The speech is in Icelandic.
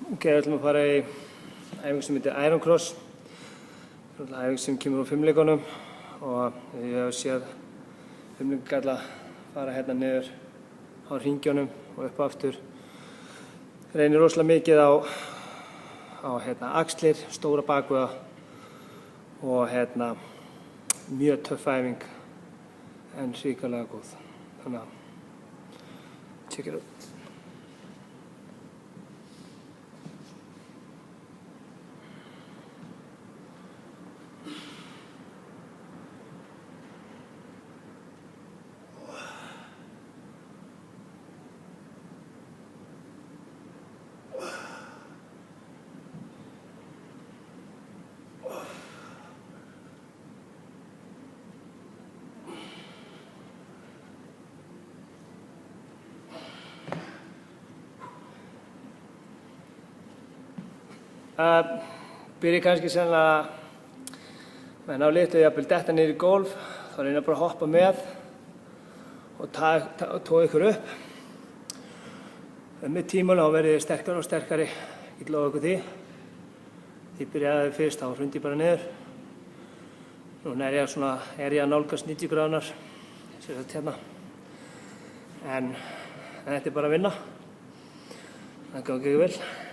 Ok, við ætlum að fara í æfingu sem heitir Iron Cross. Æfingu sem kemur úr fimleikunum og ég hef séð fimleikagalla fara hérna niður á hringjónum og upp aftur. Reynir rosalega mikið á axlir, stóra bakvöða og mjög töff æfing en hrikalega góð. Þannig að check it out. Byrja kannski sennilega með ná litlu jafnvel detta niður í gólf, þá reyna bara að hoppa með og toga ykkur upp. Með tímanum þá verðið þið sterkari og sterkari, ég get lofa ykkur því. Ég byrjaði fyrst, þá hrundi ég bara niður. Núna er ég að nálgast 90 gráðunar, sem þetta hérna. En þetta er bara að vinna. Það gangi ekki vel.